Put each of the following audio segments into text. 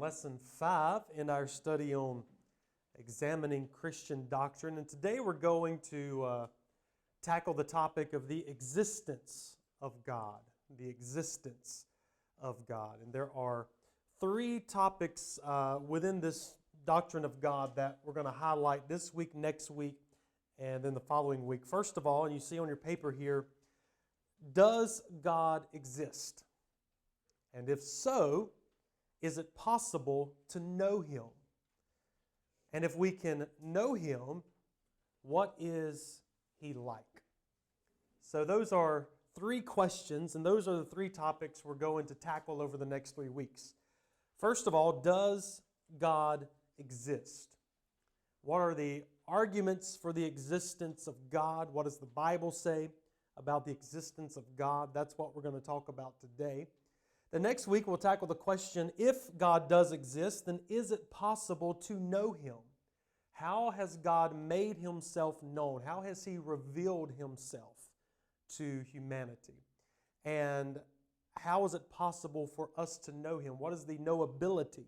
lesson 5 in our study on examining Christian doctrine. And today we're going to tackle the topic of the existence of God. The existence of God. And there are 3 topics within this doctrine of God that we're going to highlight this week, next week, and then the following week. First of all, and you see on your paper here, does God exist? And if so, is it possible to know Him? And if we can know Him, what is He like? So those are 3 questions, and those are the 3 topics we're going to tackle over the next 3 weeks. First of all, does God exist? What are the arguments for the existence of God? What does the Bible say about the existence of God? That's what we're going to talk about today. The next week we'll tackle the question, if God does exist, then is it possible to know Him? How has God made Himself known? How has He revealed Himself to humanity? And how is it possible for us to know Him? What is the knowability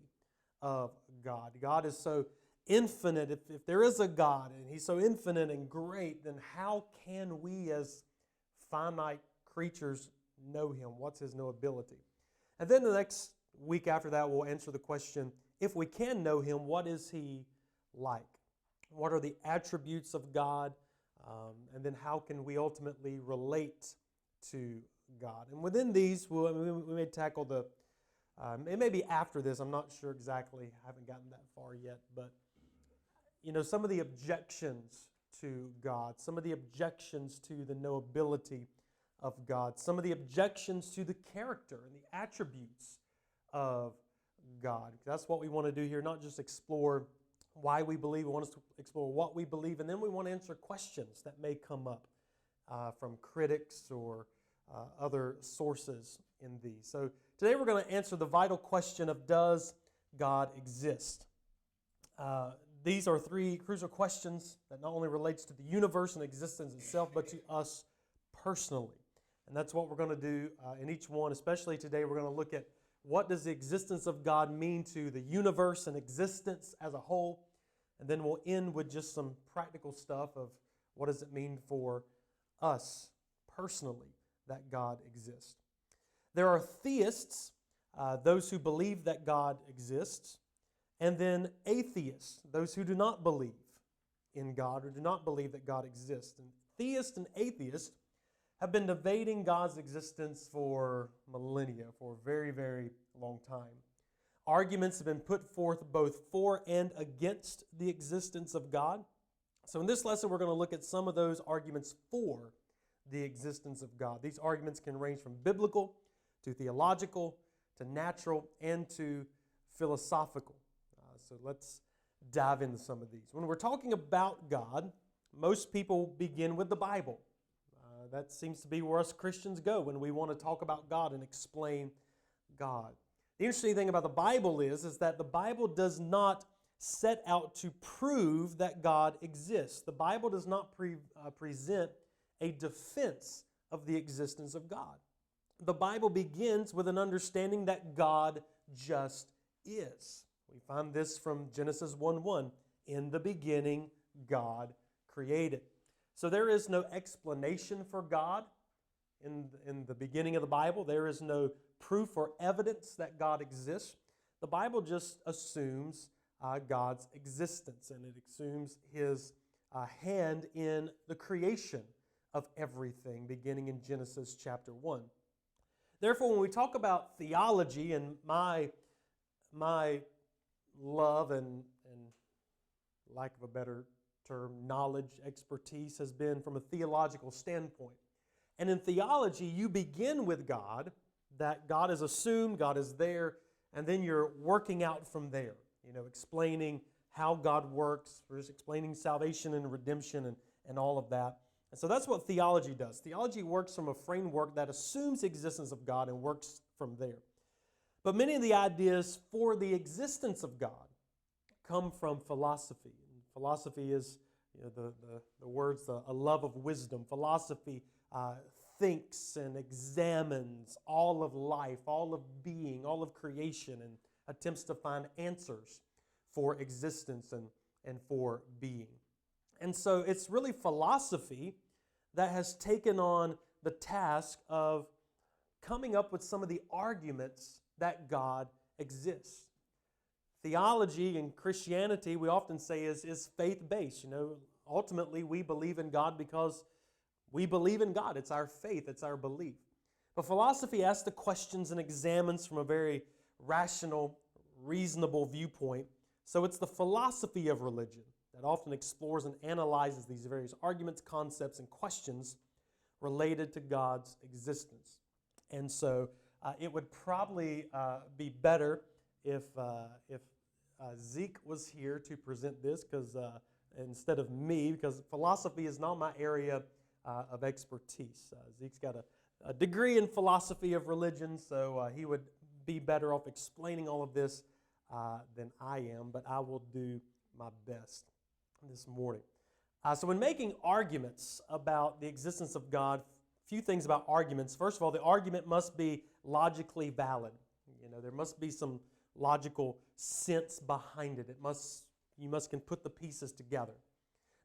of God? God is so infinite. If there is a God and He's so infinite and great, then how can we as finite creatures know Him? What's His knowability? And then the next week after that, we'll answer the question, if we can know Him, what is He like? What are the attributes of God? And then how can we ultimately relate to God? And within these, we may tackle it may be after this, I'm not sure exactly, I haven't gotten that far yet, but some of the objections to God, some of the objections to the knowability of God, some of the objections to the character and the attributes of God. That's what we want to do here, not just explore why we believe, we want to explore what we believe, and then we want to answer questions that may come up from critics or other sources in these. So today we're going to answer the vital question of, does God exist? These are 3 crucial questions that not only relates to the universe and existence itself, but to us personally. And that's what we're going to do in each one. Especially today, we're going to look at what does the existence of God mean to the universe and existence as a whole. And then we'll end with just some practical stuff of what does it mean for us personally that God exists. There are theists, those who believe that God exists, and then atheists, those who do not believe in God or do not believe that God exists. And theists and atheists have been debating God's existence for millennia, for a very, very long time. Arguments have been put forth both for and against the existence of God. So in this lesson, we're going to look at some of those arguments for the existence of God. These arguments can range from biblical to theological to natural and to philosophical. So let's dive into some of these. When we're talking about God, most people begin with the Bible. That seems to be where us Christians go when we want to talk about God and explain God. The interesting thing about the Bible is that the Bible does not set out to prove that God exists. The Bible does not present a defense of the existence of God. The Bible begins with an understanding that God just is. We find this from Genesis 1:1. In the beginning, God created. So there is no explanation for God in the beginning of the Bible. There is no proof or evidence that God exists. The Bible just assumes God's existence, and it assumes His hand in the creation of everything, beginning in Genesis chapter 1. Therefore, when we talk about theology, and my love and lack of a better term, knowledge, expertise has been from a theological standpoint. And in theology, you begin with God, that God is assumed, God is there, and then you're working out from there, explaining how God works, or just explaining salvation and redemption and all of that. And so that's what theology does. Theology works from a framework that assumes the existence of God and works from there. But many of the ideas for the existence of God come from philosophy. Philosophy is the words, a love of wisdom. Philosophy thinks and examines all of life, all of being, all of creation, and attempts to find answers for existence and for being. And so it's really philosophy that has taken on the task of coming up with some of the arguments that God exists. Theology and Christianity, we often say, is faith-based. Ultimately, we believe in God because we believe in God. It's our faith, it's our belief. But philosophy asks the questions and examines from a very rational, reasonable viewpoint. So it's the philosophy of religion that often explores and analyzes these various arguments, concepts, and questions related to God's existence. And so it would probably be better if Zeke was here to present this instead of me, because philosophy is not my area of expertise. Zeke's got a degree in philosophy of religion, so he would be better off explaining all of this than I am, but I will do my best this morning. So when making arguments about the existence of God, a few things about arguments. First of all, the argument must be logically valid. There must be some logical sense behind it. You must can put the pieces together.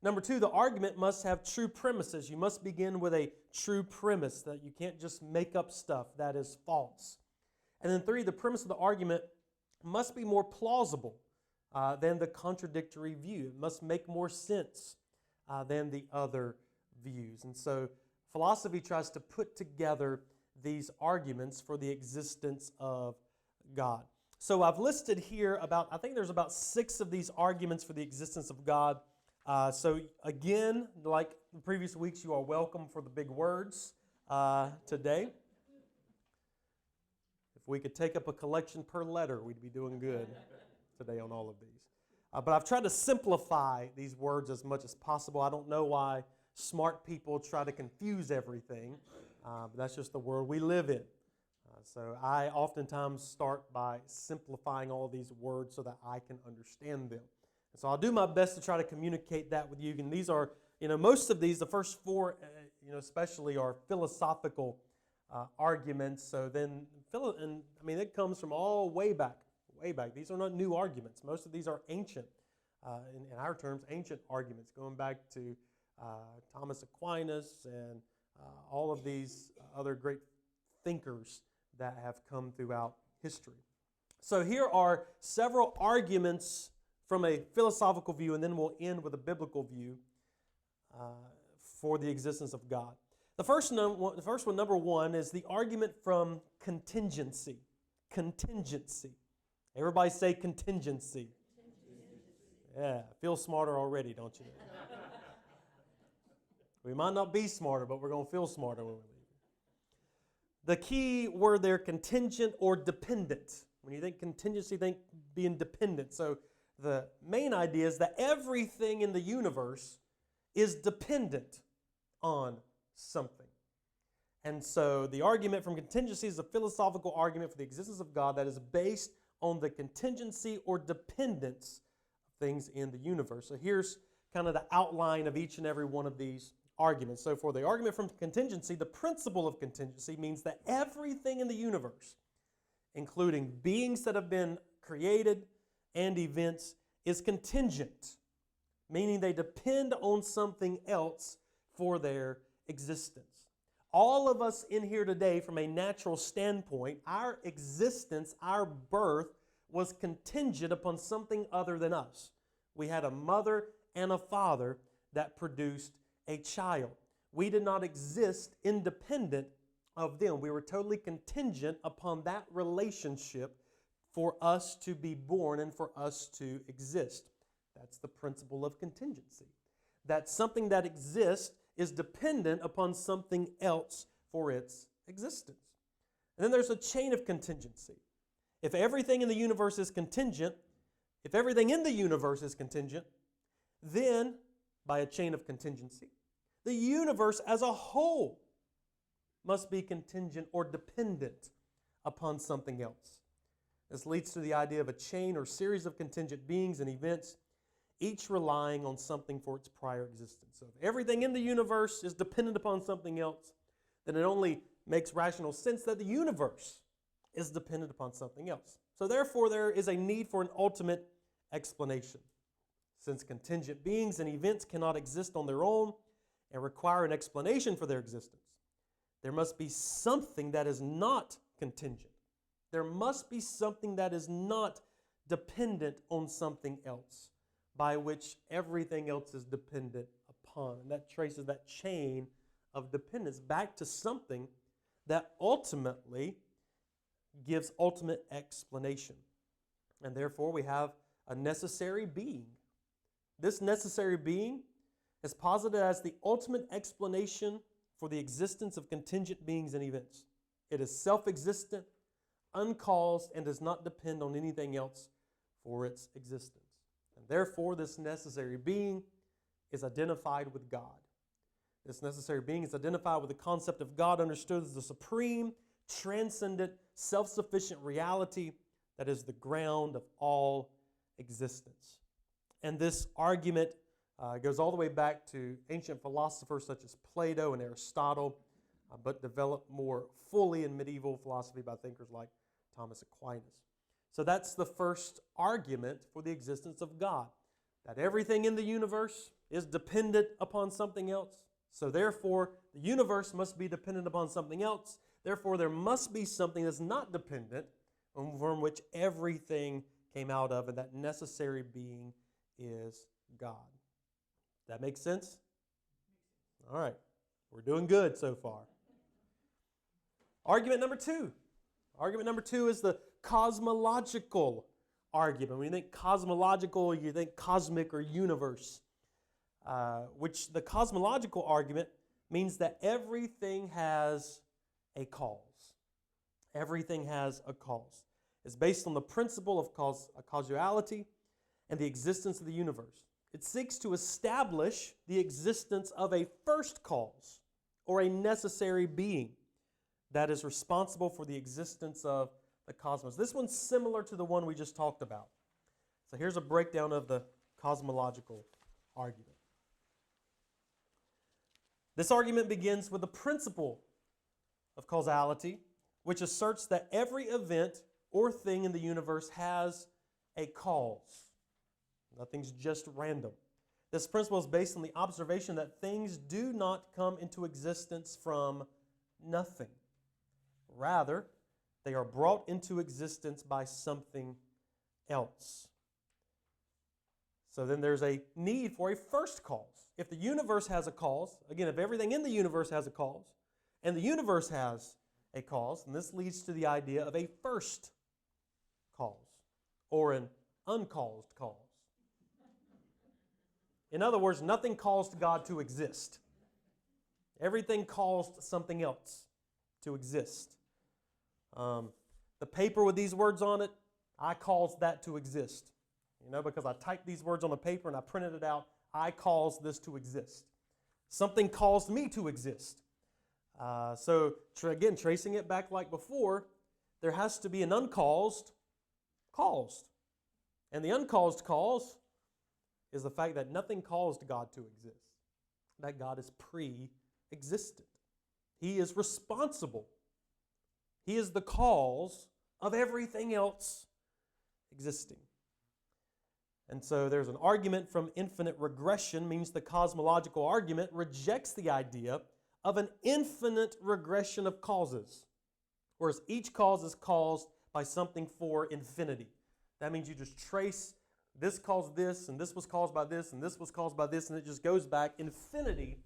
Number two, the argument must have true premises. You must begin with a true premise, that you can't just make up stuff that is false. And then three, the premise of the argument must be more plausible than the contradictory view. It must make more sense than the other views. And so philosophy tries to put together these arguments for the existence of God. So I've listed here I think there's about 6 of these arguments for the existence of God. So again, like the previous weeks, you are welcome for the big words today. If we could take up a collection per letter, we'd be doing good today on all of these. But I've tried to simplify these words as much as possible. I don't know why smart people try to confuse everything, but that's just the world we live in. So I oftentimes start by simplifying all these words so that I can understand them. And so I'll do my best to try to communicate that with you. And these are, most of these, the first 4, especially are philosophical arguments. So then, it comes from all way back. These are not new arguments. Most of these are ancient, in our terms, ancient arguments, going back to Thomas Aquinas and all of these other great thinkers that have come throughout history. So here are several arguments from a philosophical view, and then we'll end with a biblical view for the existence of God. The first one, number 1, is the argument from contingency. Contingency. Everybody say contingency. Yeah, feel smarter already, don't you? We might not be smarter, but we're going to feel smarter when we leave. The key word there, contingent or dependent. When you think contingency, think being dependent. So the main idea is that everything in the universe is dependent on something. And so the argument from contingency is a philosophical argument for the existence of God that is based on the contingency or dependence of things in the universe. So here's kind of the outline of each and every one of these arguments. So for the argument from contingency, the principle of contingency means that everything in the universe, including beings that have been created and events, is contingent, meaning they depend on something else for their existence. All of us in here today, from a natural standpoint, our existence, our birth, was contingent upon something other than us. We had a mother and a father that produced a child. We did not exist independent of them. We were totally contingent upon that relationship for us to be born and for us to exist. That's the principle of contingency. That something that exists is dependent upon something else for its existence. And then there's a chain of contingency. If everything in the universe is contingent, then by a chain of contingency, the universe as a whole must be contingent or dependent upon something else. This leads to the idea of a chain or series of contingent beings and events, each relying on something for its prior existence. So if everything in the universe is dependent upon something else, then it only makes rational sense that the universe is dependent upon something else. So therefore, there is a need for an ultimate explanation. Since contingent beings and events cannot exist on their own and require an explanation for their existence, there must be something that is not contingent. There must be something that is not dependent on something else, by which everything else is dependent upon. And that traces that chain of dependence back to something that ultimately gives ultimate explanation. And therefore, we have a necessary being. This necessary being is posited as the ultimate explanation for the existence of contingent beings and events. It is self-existent, uncaused, and does not depend on anything else for its existence. And therefore, this necessary being is identified with God. This necessary being is identified with the concept of God understood as the supreme, transcendent, self-sufficient reality that is the ground of all existence. And this argument goes all the way back to ancient philosophers such as Plato and Aristotle, but developed more fully in medieval philosophy by thinkers like Thomas Aquinas. So that's the first argument for the existence of God, that everything in the universe is dependent upon something else. So therefore, the universe must be dependent upon something else. Therefore, there must be something that's not dependent from which everything came out of, and that necessary being is God. That makes sense? All right. We're doing good so far. Argument number two. Argument number two is the cosmological argument. When you think cosmological, you think cosmic or universe, which the cosmological argument means that everything has a cause. Everything has a cause. It's based on the principle of causality and the existence of the universe. It seeks to establish the existence of a first cause or a necessary being that is responsible for the existence of the cosmos. This one's similar to the one we just talked about. So here's a breakdown of the cosmological argument. This argument begins with the principle of causality, which asserts that every event or thing in the universe has a cause. Nothing's just random. This principle is based on the observation that things do not come into existence from nothing. Rather, they are brought into existence by something else. So then there's a need for a first cause. If the universe has a cause, again, if everything in the universe has a cause, and the universe has a cause, and this leads to the idea of a first cause, or an uncaused cause. In other words, nothing caused God to exist. Everything caused something else to exist. The paper with these words on it, I caused that to exist. Because I typed these words on the paper and I printed it out, I caused this to exist. Something caused me to exist. So again, tracing it back like before, there has to be an uncaused caused. And the uncaused cause is the fact that nothing caused God to exist. That God is pre-existent. He is responsible. He is the cause of everything else existing. And so there's an argument from infinite regression, means the cosmological argument rejects the idea of an infinite regression of causes, whereas each cause is caused by something for infinity. That means you just trace this caused this, and this was caused by this, and this was caused by this, and it just goes back infinity,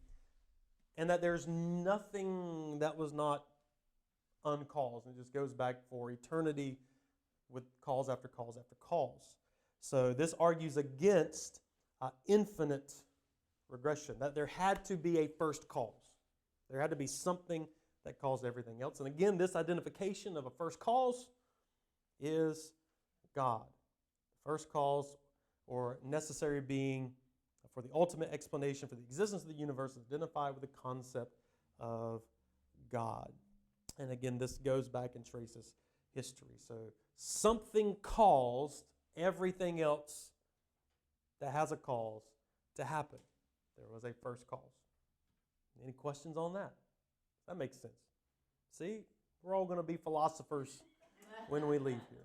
and that there's nothing that was not uncaused. It just goes back for eternity with cause after cause after cause. So this argues against infinite regression, that there had to be a first cause. There had to be something that caused everything else. And again, this identification of a first cause is God. First cause or necessary being for the ultimate explanation for the existence of the universe is identified with the concept of God. And again, this goes back and traces history. So something caused everything else that has a cause to happen. There was a first cause. Any questions on that? That makes sense. See, we're all going to be philosophers when we leave here.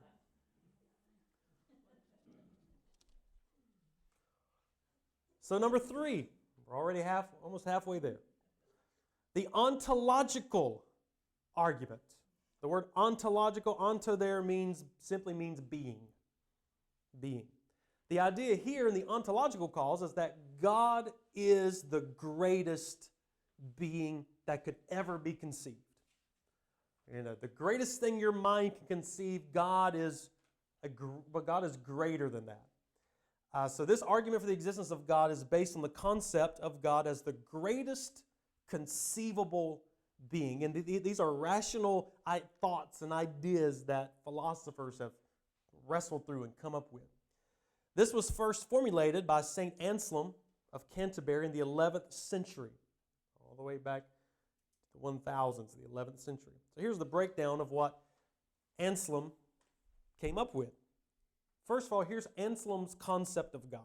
So number 3, we're already almost halfway there. The ontological argument. The word ontological, onto there simply means being. Being. The idea here in the ontological cause is that God is the greatest being that could ever be conceived. The greatest thing your mind can conceive, God is greater than that. So this argument for the existence of God is based on the concept of God as the greatest conceivable being. And these are rational thoughts and ideas that philosophers have wrestled through and come up with. This was first formulated by St. Anselm of Canterbury in the 11th century, all the way back to the 1000s, the 11th century. So here's the breakdown of what Anselm came up with. First of all, here's Anselm's concept of God.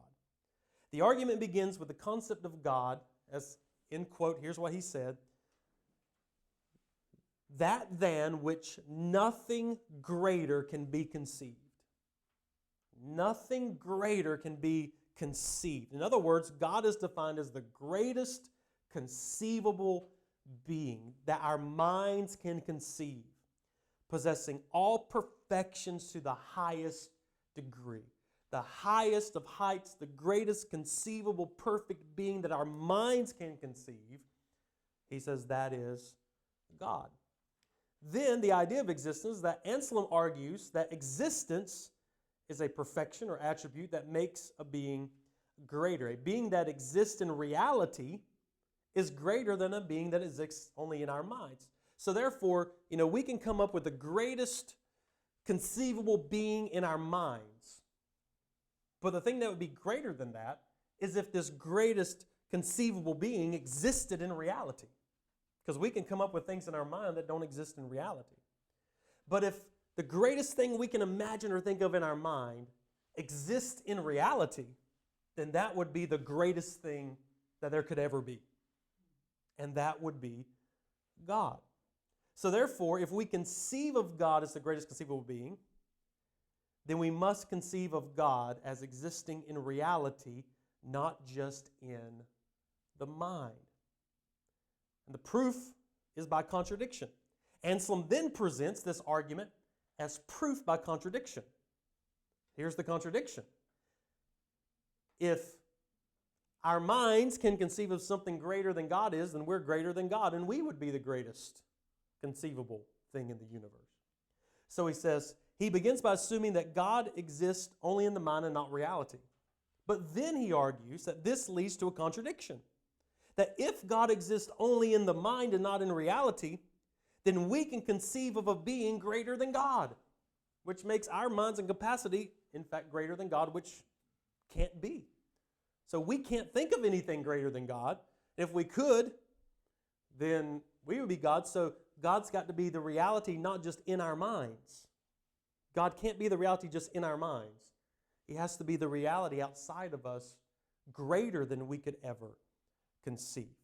The argument begins with the concept of God as, in quote, here's what he said, that than which nothing greater can be conceived. Nothing greater can be conceived. In other words, God is defined as the greatest conceivable being that our minds can conceive, possessing all perfections to the highest degree. The highest of heights, the greatest conceivable perfect being that our minds can conceive, he says that is God. Then the idea of existence, that Anselm argues that existence is a perfection or attribute that makes a being greater. A being that exists in reality is greater than a being that exists only in our minds. So therefore, we can come up with the greatest conceivable being in our minds. But the thing that would be greater than that is if this greatest conceivable being existed in reality. Because we can come up with things in our mind that don't exist in reality. But if the greatest thing we can imagine or think of in our mind exists in reality, then that would be the greatest thing that there could ever be. And that would be God. So therefore, if we conceive of God as the greatest conceivable being, then we must conceive of God as existing in reality, not just in the mind. And the proof is by contradiction. Anselm then presents this argument as proof by contradiction. Here's the contradiction. If our minds can conceive of something greater than God is, then we're greater than God, and we would be the greatest conceivable thing in the universe. So he says, he begins by assuming that God exists only in the mind and not reality. But then he argues that this leads to a contradiction. That if God exists only in the mind and not in reality, then we can conceive of a being greater than God, which makes our minds and capacity, in fact, greater than God, which can't be. So we can't think of anything greater than God. If we could, then we would be God. So God's got to be the reality not just in our minds. God can't be the reality just in our minds. He has to be the reality outside of us, greater than we could ever conceive.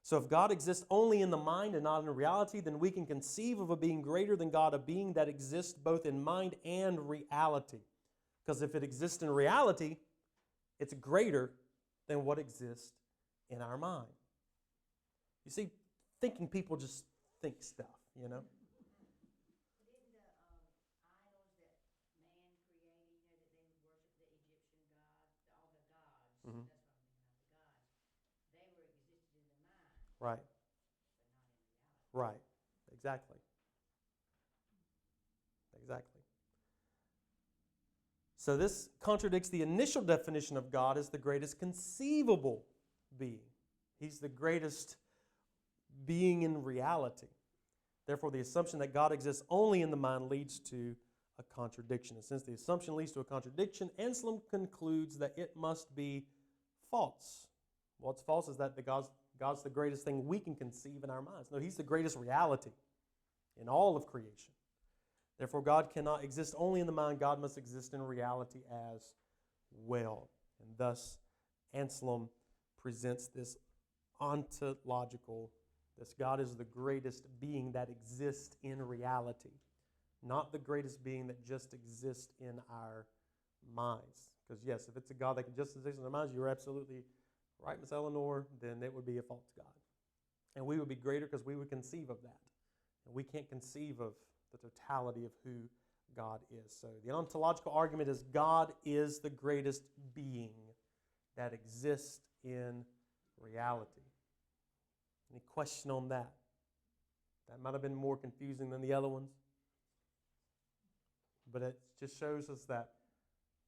So if God exists only in the mind and not in reality, then we can conceive of a being greater than God, a being that exists both in mind and reality. Because if it exists in reality, it's greater than what exists in our mind. You see, thinking people just think stuff, But in the idols that man created, that they would worship the Egyptian gods, all the gods, Mhm. that's what I'm thinking of, the gods, they were existed in the mind, Right, but not in reality. right. Exactly. Exactly. So this contradicts the initial definition of God as the greatest conceivable being. He's the greatest being in reality. Therefore, the assumption that God exists only in the mind leads to a contradiction. And since the assumption leads to a contradiction, Anselm concludes that it must be false. What's false is that God's the greatest thing we can conceive in our minds. No, He's the greatest reality in all of creation. Therefore, God cannot exist only in the mind. God must exist in reality as well. And thus, Anselm presents this ontological, this God is the greatest being that exists in reality, not the greatest being that just exists in our minds. Because yes, if it's a God that can just exist in our minds, you're absolutely right, Miss Eleanor, then it would be a false God. And we would be greater because we would conceive of that. And we can't conceive of the totality of who God is. So the ontological argument is God is the greatest being that exists in reality. Any question on that? That might have been more confusing than the other ones. But it just shows us that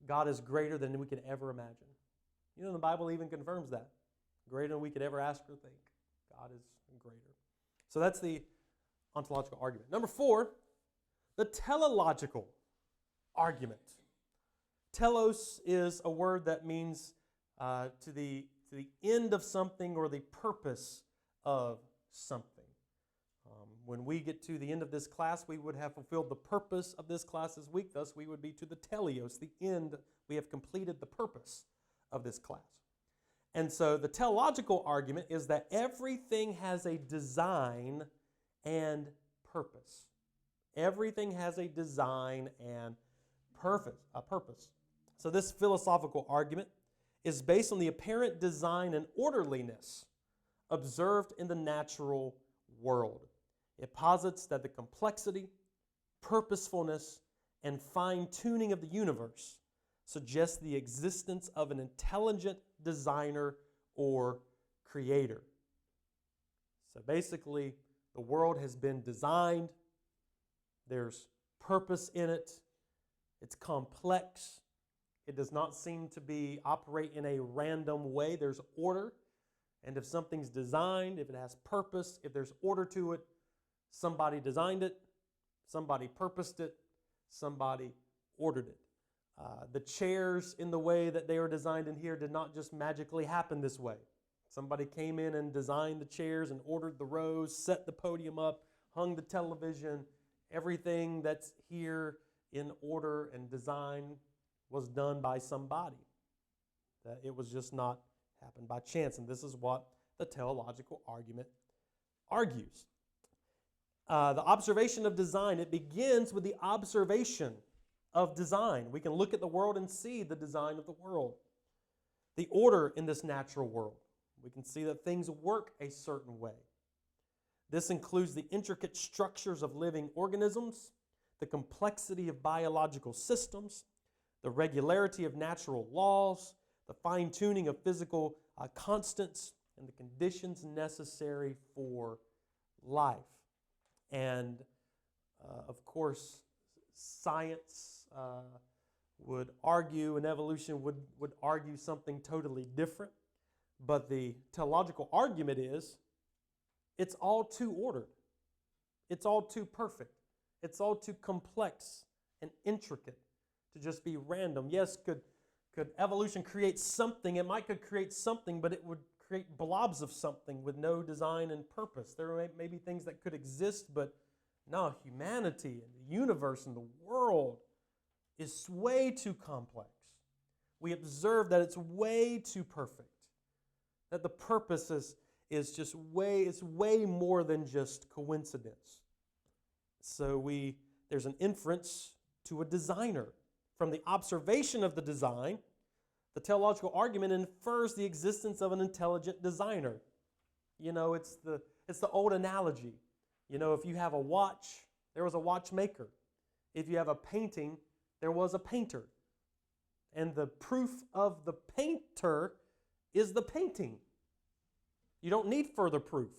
God is greater than we could ever imagine. You know, the Bible even confirms that. Greater than we could ever ask or think. God is greater. So that's the ontological argument. Number 4, the teleological argument. Telos is a word that means to the end of something or the purpose of something. When we get to the end of this class, we would have fulfilled the purpose of this class this week. Thus, we would be to the teleos, the end. We have completed the purpose of this class. And so the teleological argument is that everything has a design and purpose. Everything has a design and purpose. So this philosophical argument is based on the apparent design and orderliness observed in the natural world. It posits that the complexity, purposefulness, and fine-tuning of the universe suggests the existence of an intelligent designer or creator. So basically, the world has been designed. There's purpose in it. It's complex. It does not seem to operate in a random way. There's order. And if something's designed, if it has purpose, if there's order to it, somebody designed it, somebody purposed it, somebody ordered it. The chairs in the way that they are designed in here did not just magically happen this way. Somebody came in and designed the chairs and ordered the rows, set the podium up, hung the television. Everything that's here in order and design was done by somebody. That it was just not happened by chance. And this is what the teleological argument argues. The observation of design, it begins with the observation of design. We can look at the world and see the design of the world. The order in this natural world. We can see that things work a certain way. This includes the intricate structures of living organisms, the complexity of biological systems, the regularity of natural laws, the fine-tuning of physical constants, and the conditions necessary for life. And, of course, science would argue, and evolution would argue something totally different. But the teleological argument is, it's all too ordered. It's all too perfect. It's all too complex and intricate to just be random. Yes, could evolution create something? It might could create something, but it would create blobs of something with no design and purpose. There may be things that could exist, but no, humanity and the universe and the world is way too complex. We observe that it's way too perfect, that the purpose is just way more than just coincidence. So there's an inference to a designer. From the observation of the design, the teleological argument infers the existence of an intelligent designer. You know, it's the old analogy. You know, if you have a watch, there was a watchmaker. If you have a painting, there was a painter. And the proof of the painter is the painting. You don't need further proof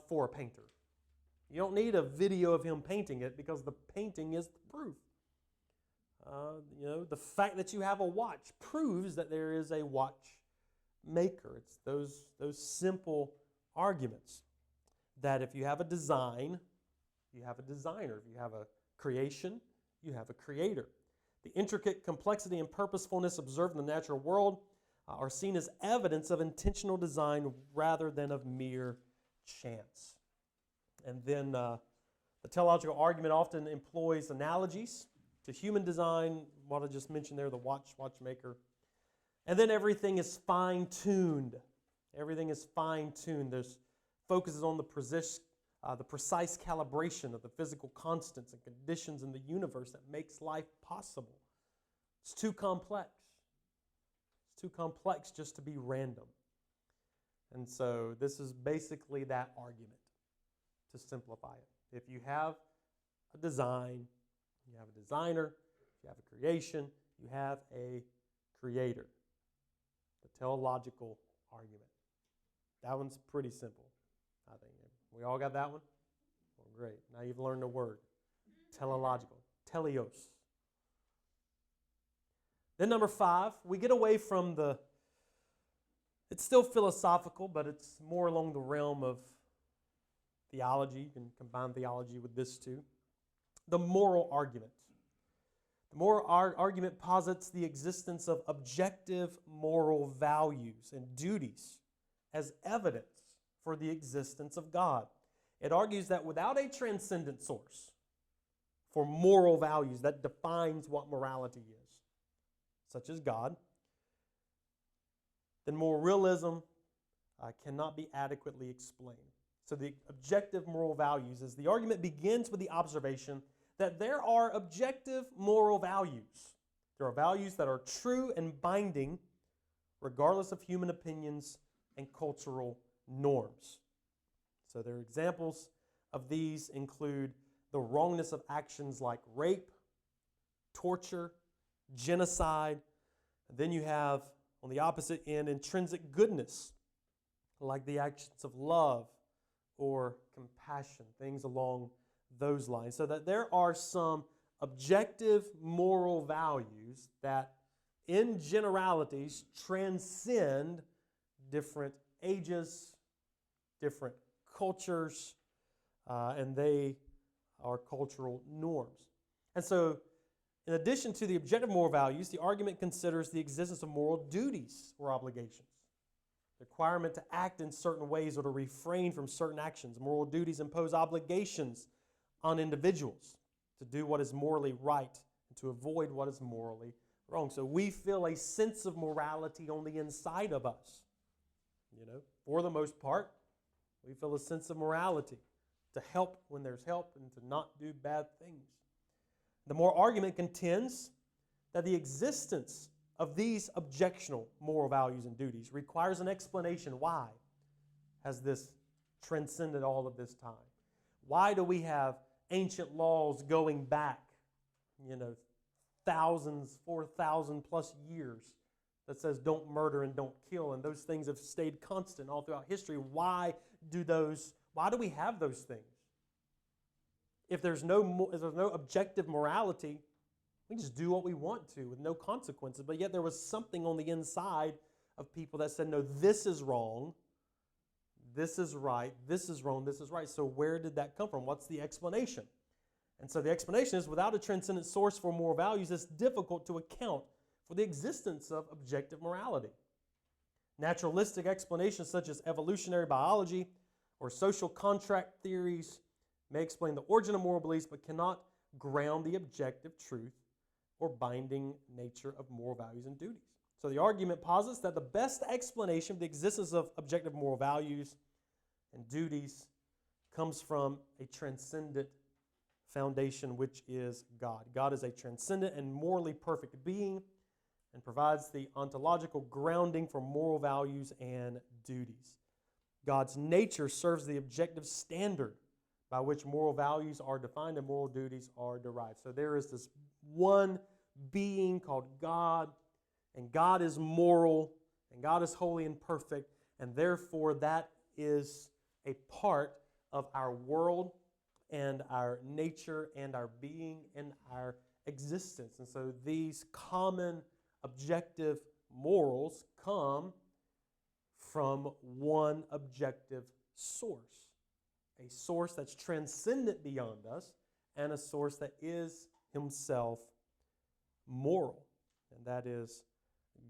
for a painter. You don't need a video of him painting it because the painting is the proof. The fact that you have a watch proves that there is a watchmaker. It's those simple arguments that if you have a design, you have a designer. If you have a creation, you have a creator. The intricate complexity and purposefulness observed in the natural world are seen as evidence of intentional design rather than of mere chance. And then the teleological argument often employs analogies to human design, what I just mentioned there, the watchmaker. And then everything is fine-tuned. Everything is fine-tuned. There's focuses on the precise calibration of the physical constants and conditions in the universe that makes life possible. It's too complex. It's too complex just to be random. And so this is basically that argument, to simplify it. If you have a design, you have a designer, you have a creation, you have a creator. The teleological argument. That one's pretty simple, I think. We all got that one? Well, great. Now you've learned a word. Teleological. Teleos. Then number 5, we get away from it's still philosophical, but it's more along the realm of theology. You can combine theology with this too. The moral argument. The moral argument posits the existence of objective moral values and duties as evidence for the existence of God. It argues that without a transcendent source for moral values that defines what morality is, such as God, then moral realism cannot be adequately explained. So the objective moral values is the argument begins with the observation that there are objective moral values. There are values that are true and binding regardless of human opinions and cultural norms. So their examples of these include the wrongness of actions like rape, torture, genocide. And then you have, on the opposite end, intrinsic goodness, like the actions of love or compassion, things along those lines. So that there are some objective moral values that, in generalities, transcend different ages, different cultures, and they are cultural norms. And so, in addition to the objective moral values, the argument considers the existence of moral duties or obligations. The requirement to act in certain ways or to refrain from certain actions. Moral duties impose obligations on individuals to do what is morally right and to avoid what is morally wrong. So we feel a sense of morality on the inside of us. For the most part, we feel a sense of morality to help when there's help and to not do bad things. The moral argument contends that the existence of these objectional moral values and duties requires an explanation. Why has this transcended all of this time? Why do we have ancient laws going back, thousands, 4,000 plus years that says don't murder and don't kill, and those things have stayed constant all throughout history? Why do we have those things? If there's no objective morality, we just do what we want to with no consequences. But yet there was something on the inside of people that said, no, this is wrong, this is right, this is wrong, this is right. So where did that come from? What's the explanation? And so the explanation is, without a transcendent source for moral values, it's difficult to account for the existence of objective morality. Naturalistic explanations such as evolutionary biology or social contract theories may explain the origin of moral beliefs, but cannot ground the objective truth or binding nature of moral values and duties. So the argument posits that the best explanation of the existence of objective moral values and duties comes from a transcendent foundation, which is God. God is a transcendent and morally perfect being and provides the ontological grounding for moral values and duties. God's nature serves the objective standard by which moral values are defined and moral duties are derived. So there is this one being called God, and God is moral, and God is holy and perfect, and therefore that is a part of our world and our nature and our being and our existence. And so these common objective morals come from one objective source, a source that's transcendent beyond us, and a source that is himself moral, and that is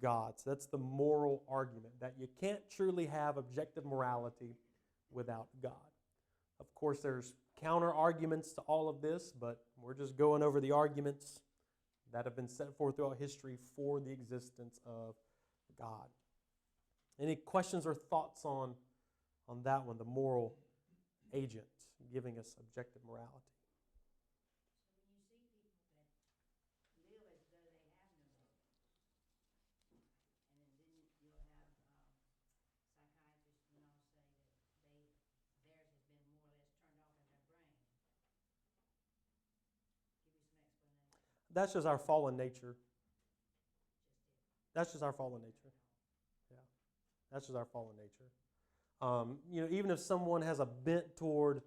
God. So that's the moral argument, that you can't truly have objective morality without God. Of course, there's counter arguments to all of this, but we're just going over the arguments that have been set forth throughout history for the existence of God. Any questions or thoughts on that one, the moral agent giving us objective morality? So when you see people that live as though they have no That's just our fallen nature. That's just our fallen nature. Yeah, that's just our fallen nature. Even if someone has a bent toward,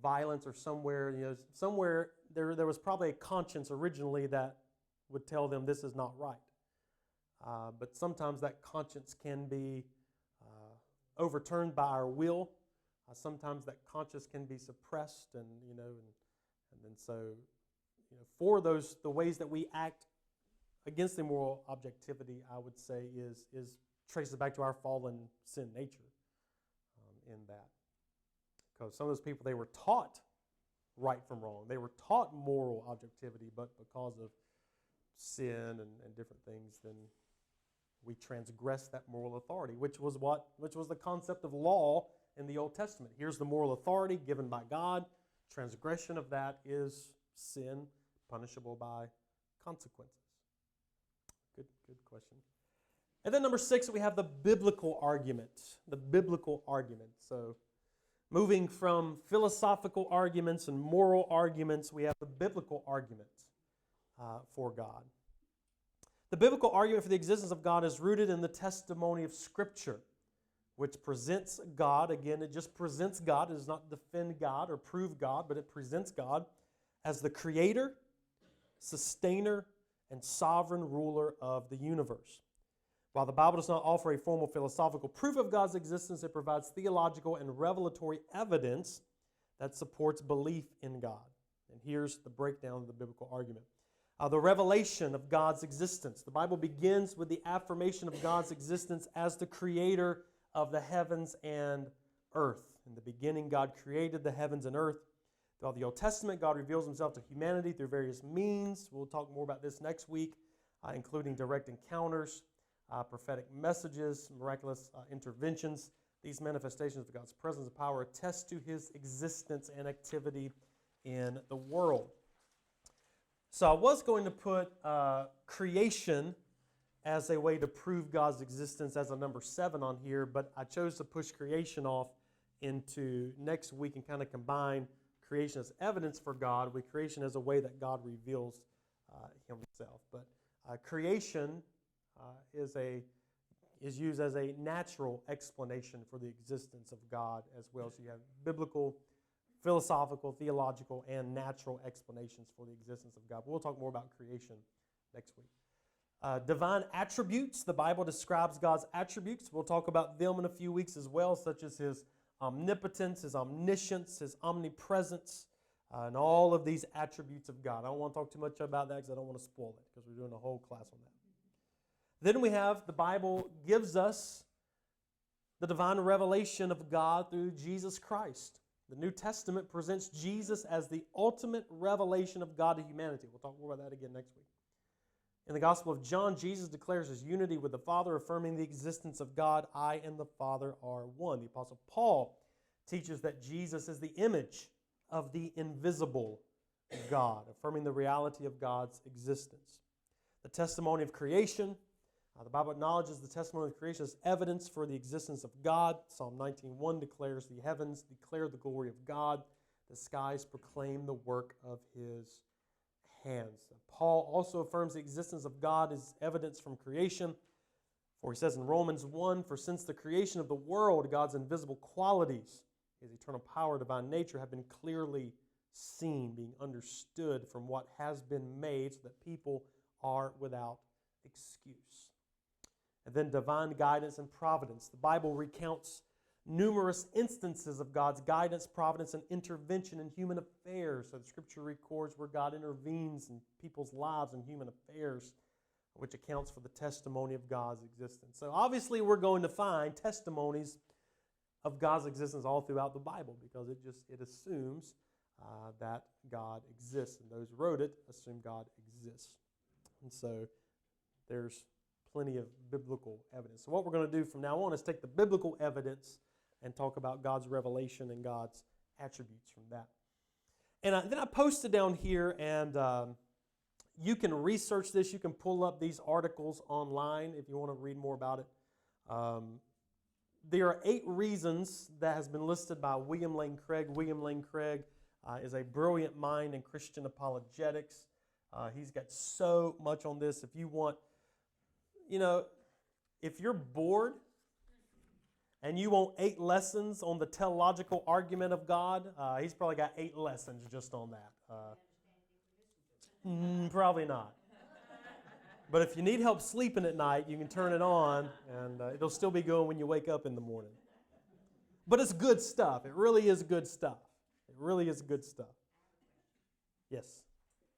violence or somewhere there was probably a conscience originally that would tell them this is not right. But sometimes that conscience can be overturned by our will. Sometimes that conscience can be suppressed, and then so for the ways that we act against the moral objectivity, I would say is traces back to our fallen sin nature in that. Because some of those people, they were taught right from wrong. They were taught moral objectivity, but because of sin and different things, then we transgress that moral authority, which was the concept of law in the Old Testament. Here's the moral authority given by God. Transgression of that is sin, punishable by consequences. Good question. And then number 6, we have the biblical argument. The biblical argument. So moving from philosophical arguments and moral arguments, we have the biblical argument for God. The biblical argument for the existence of God is rooted in the testimony of Scripture, which presents God. Again, it just presents God. It does not defend God or prove God, but it presents God as the creator, sustainer, and sovereign ruler of the universe. While the Bible does not offer a formal philosophical proof of God's existence, it provides theological and revelatory evidence that supports belief in God. And here's the breakdown of the biblical argument. The revelation of God's existence. The Bible begins with the affirmation of God's existence as the creator of the heavens and earth. In the beginning, God created the heavens and earth. Throughout the Old Testament, God reveals himself to humanity through various means. We'll talk more about this next week, including direct encounters, prophetic messages, miraculous interventions. These manifestations of God's presence and power attest to his existence and activity in the world. So I was going to put creation as a way to prove God's existence as a number 7 on here, but I chose to push creation off into next week and kind of combine creation as evidence for God with creation as a way that God reveals himself. But creation is used as a natural explanation for the existence of God as well. So you have biblical, philosophical, theological, and natural explanations for the existence of God. But we'll talk more about creation next week. Divine attributes. The Bible describes God's attributes. We'll talk about them in a few weeks as well, such as his omnipotence, his omniscience, his omnipresence, and all of these attributes of God. I don't want to talk too much about that because I don't want to spoil it, because we're doing a whole class on that. Then we have the Bible gives us the divine revelation of God through Jesus Christ. The New Testament presents Jesus as the ultimate revelation of God to humanity. We'll talk more about that again next week. In the Gospel of John, Jesus declares his unity with the Father, affirming the existence of God. I and the Father are one. The Apostle Paul teaches that Jesus is the image of the invisible God, affirming the reality of God's existence. The testimony of creation. The Bible acknowledges the testimony of creation as evidence for the existence of God. Psalm 19:1 declares the heavens declare the glory of God. The skies proclaim the work of his hands. Paul also affirms the existence of God as evidence from creation. For he says in Romans 1, for since the creation of the world, God's invisible qualities, his eternal power, divine nature, have been clearly seen, being understood from what has been made, so that people are without excuse. And then divine guidance and providence. The Bible recounts numerous instances of God's guidance, providence, and intervention in human affairs. So the Scripture records where God intervenes in people's lives and human affairs, which accounts for the testimony of God's existence. So obviously we're going to find testimonies of God's existence all throughout the Bible, because it assumes that God exists, and those who wrote it assume God exists. And so there's plenty of biblical evidence. So what we're going to do from now on is take the biblical evidence and talk about God's revelation and God's attributes from that. And then I posted down here, and you can research this. You can pull up these articles online if you want to read more about it. There are 8 reasons that has been listed by William Lane Craig. William Lane Craig is a brilliant mind in Christian apologetics. He's got so much on this. If you want, if you're bored and you want 8 lessons on the teleological argument of God, he's probably got 8 lessons just on that. Probably not. But if you need help sleeping at night, you can turn it on, and it'll still be going when you wake up in the morning. But it's good stuff. It really is good stuff. It really is good stuff. Yes.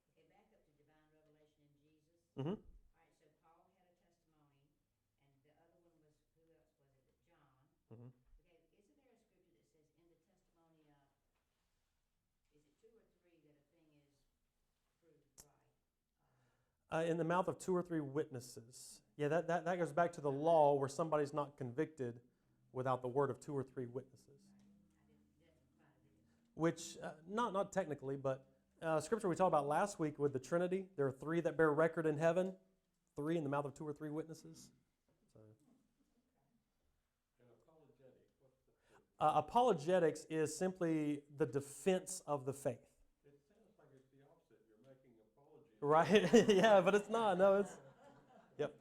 Okay, back up to divine revelation in Jesus. Mm-hmm. All right, so Paul had a testimony, and the other one was, who else was it? John. Mm-hmm. Okay, isn't there a scripture that says in the testimony of, is it 2 or 3 that a thing is proved right? In the mouth of 2 or 3 witnesses. Yeah, that goes back to the law where somebody's not convicted without the word of 2 or 3 witnesses. Which, not technically, but scripture we talked about last week with the Trinity, there are 3 that bear record in heaven, 3 in the mouth of 2 or 3 witnesses. So. And apologetics is simply the defense of the faith. It sounds like it's the opposite. You're making apology. Right? Yeah, but it's not. No, it's, yep.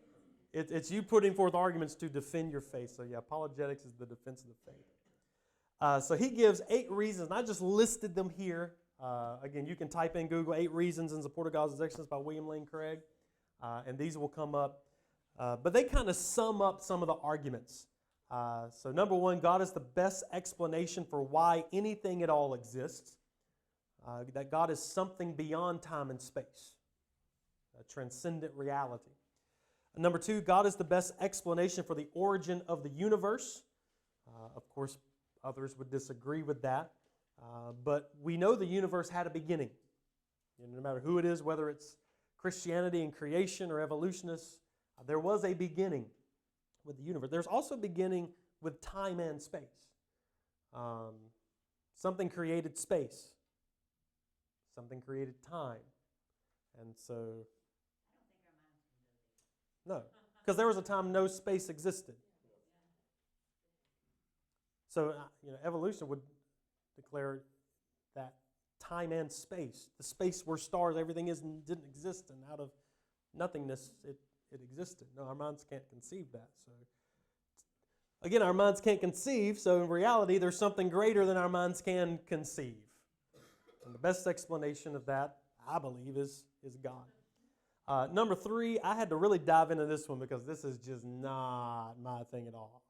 It's you putting forth arguments to defend your faith. So yeah, apologetics is the defense of the faith. So he gives 8 reasons, and I just listed them here. Again, you can type in Google 8 reasons in support of God's existence by William Lane Craig, and these will come up. But they kind of sum up some of the arguments. So number 1, God is the best explanation for why anything at all exists. That God is something beyond time and space, a transcendent reality. Number 2, God is the best explanation for the origin of the universe. Of course, others would disagree with that. But we know the universe had a beginning. No matter who it is, whether it's Christianity and creation or evolutionists, there was a beginning with the universe. There's also a beginning with time and space. Something created space. Something created time. And so... No, because there was a time no space existed. So, evolution would declare that time and space, the space where stars, everything is, didn't exist, and out of nothingness it existed. No, our minds can't conceive that. So, again, our minds can't conceive, so in reality, there's something greater than our minds can conceive. And the best explanation of that, I believe, is God. Number 3, I had to really dive into this one because this is just not my thing at all.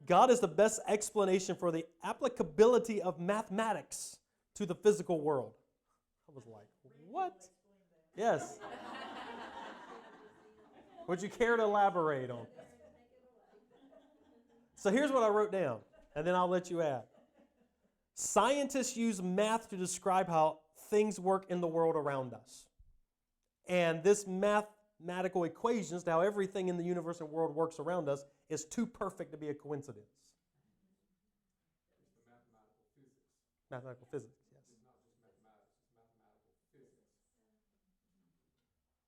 God is the best explanation for the applicability of mathematics to the physical world. I was like, what? Yes. Would you care to elaborate on? So here's what I wrote down, and then I'll let you add. Scientists use math to describe how things work in the world around us. And this mathematical equations to how everything in the universe and world works around us is too perfect to be a coincidence. It's the mathematical physics. Mathematical physics, yes. It's not just mathematics, it's mathematical physics.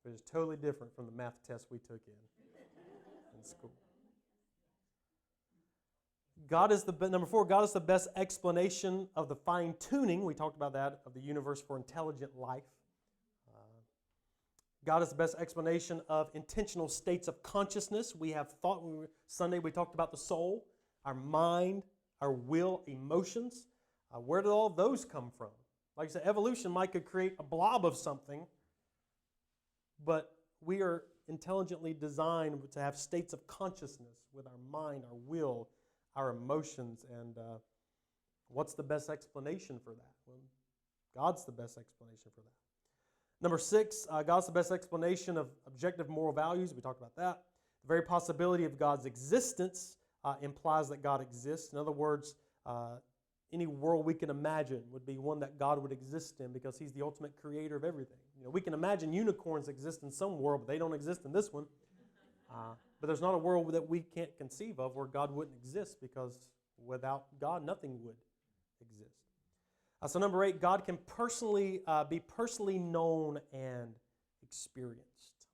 Which is totally different from the math test we took in school. Number 4, God is the best explanation of the fine-tuning, we talked about that, of the universe for intelligent life. God is the best explanation of intentional states of consciousness. We have thought, Sunday we talked about the soul, our mind, our will, emotions. Where did all those come from? Like I said, evolution might could create a blob of something, but we are intelligently designed to have states of consciousness with our mind, our will, our emotions. And what's the best explanation for that? Well, God's the best explanation for that. Number 6, God's the best explanation of objective moral values. We talked about that. The very possibility of God's existence implies that God exists. In other words, any world we can imagine would be one that God would exist in because He's the ultimate creator of everything. We can imagine unicorns exist in some world, but they don't exist in this one. But there's not a world that we can't conceive of where God wouldn't exist because without God, nothing would exist. So number 8, God can be personally known and experienced.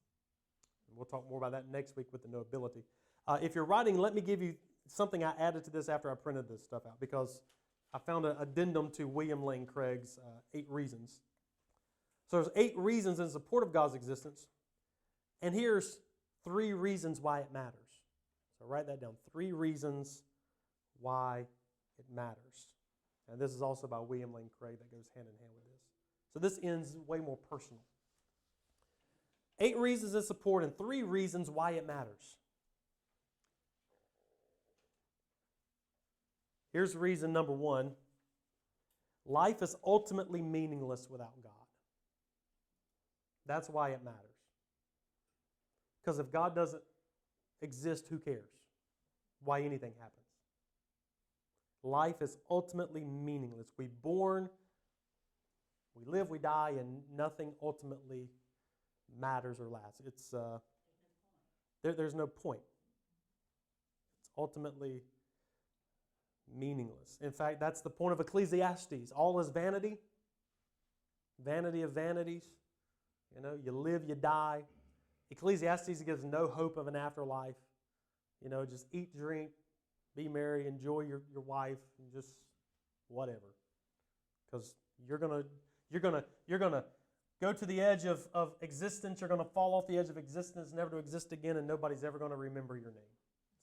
And we'll talk more about that next week with the knowability. If you're writing, let me give you something I added to this after I printed this stuff out because I found an addendum to William Lane Craig's 8 reasons. So there's 8 reasons in support of God's existence. And here's 3 reasons why it matters. So write that down. 3 reasons why it matters. And this is also by William Lane Craig that goes hand in hand with this. So this ends way more personal. 8 reasons in support and 3 reasons why it matters. Here's reason number 1. Life is ultimately meaningless without God. That's why it matters. Because if God doesn't exist, who cares? Why anything happens. Life is ultimately meaningless. We're born, we live, we die, and nothing ultimately matters or lasts. It's there's no point. It's ultimately meaningless. In fact, that's the point of Ecclesiastes. All is vanity. Vanity of vanities. You know, you live, you die. Ecclesiastes gives no hope of an afterlife. You know, just eat, drink, be merry, enjoy your wife, and just whatever. Because you're gonna go to the edge of existence. You're gonna fall off the edge of existence, never to exist again, and nobody's ever gonna remember your name.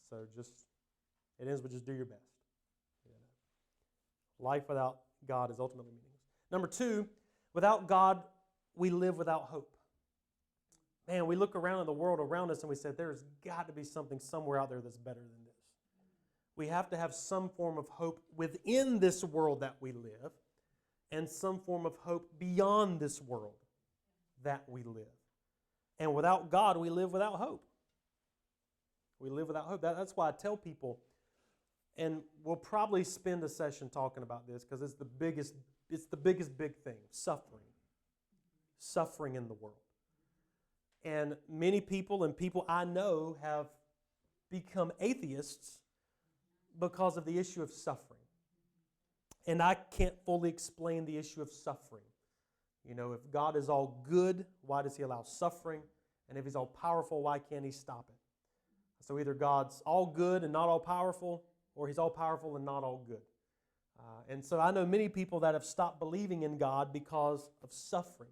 So it ends with just do your best. You know. Life without God is ultimately meaningless. Number 2, without God, we live without hope. Man, we look around in the world around us and we say, there's got to be something somewhere out there that's better than this. We have to have some form of hope within this world that we live and some form of hope beyond this world that we live. And without God, we live without hope. We live without hope. That's why I tell people, and we'll probably spend a session talking about this because it's the biggest big thing, suffering. Suffering in the world. And many people and people I know have become atheists because of the issue of suffering. And I can't fully explain the issue of suffering. You know, if God is all good, why does He allow suffering? And if He's all powerful, why can't He stop it? So either God's all good and not all powerful, or He's all powerful and not all good. And so I know many people that have stopped believing in God because of suffering.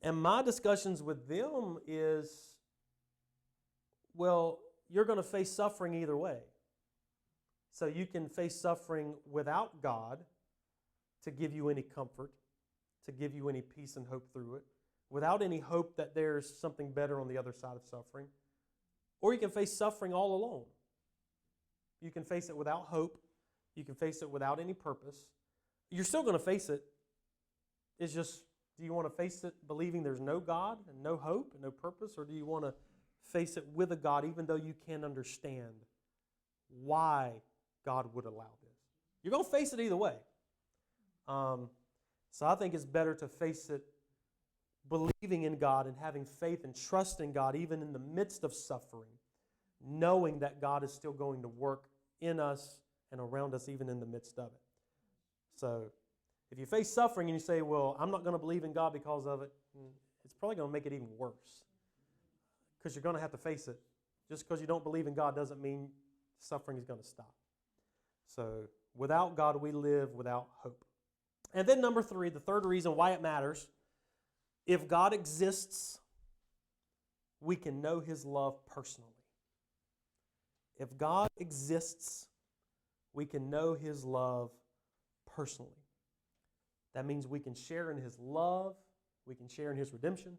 And my discussions with them is, well, you're going to face suffering either way. So you can face suffering without God to give you any comfort, to give you any peace and hope through it, without any hope that there's something better on the other side of suffering. Or you can face suffering all alone. You can face it without hope. You can face it without any purpose. You're still going to face it. It's just, do you want to face it believing there's no God and no hope and no purpose? Or do you want to face it with a God even though you can't understand why God would allow this? You're going to face it either way. So I think it's better to face it believing in God and having faith and trust in God even in the midst of suffering, knowing that God is still going to work in us and around us even in the midst of it. So if you face suffering and you say, well, I'm not going to believe in God because of it, it's probably going to make it even worse because you're going to have to face it. Just because you don't believe in God doesn't mean suffering is going to stop. So without God, we live without hope. And then number 3, the third reason why it matters, if God exists, we can know His love personally. If God exists, we can know His love personally. That means we can share in His love, we can share in His redemption,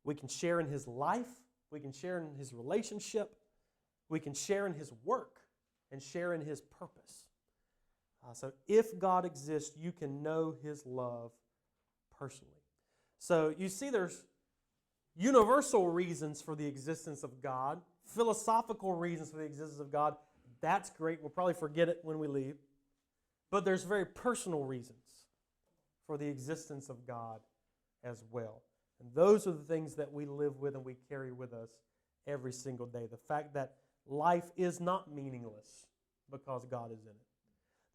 we can share in His life, we can share in His relationship, we can share in His work, and share in His purpose. So if God exists, you can know His love personally. So you see there's universal reasons for the existence of God, philosophical reasons for the existence of God. That's great. We'll probably forget it when we leave. But there's very personal reasons for the existence of God as well. And those are the things that we live with and we carry with us every single day. The fact that life is not meaningless because God is in it.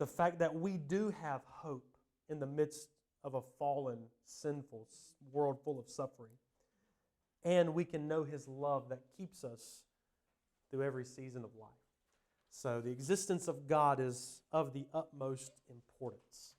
The fact that we do have hope in the midst of a fallen, sinful world full of suffering. And we can know His love that keeps us through every season of life. So the existence of God is of the utmost importance.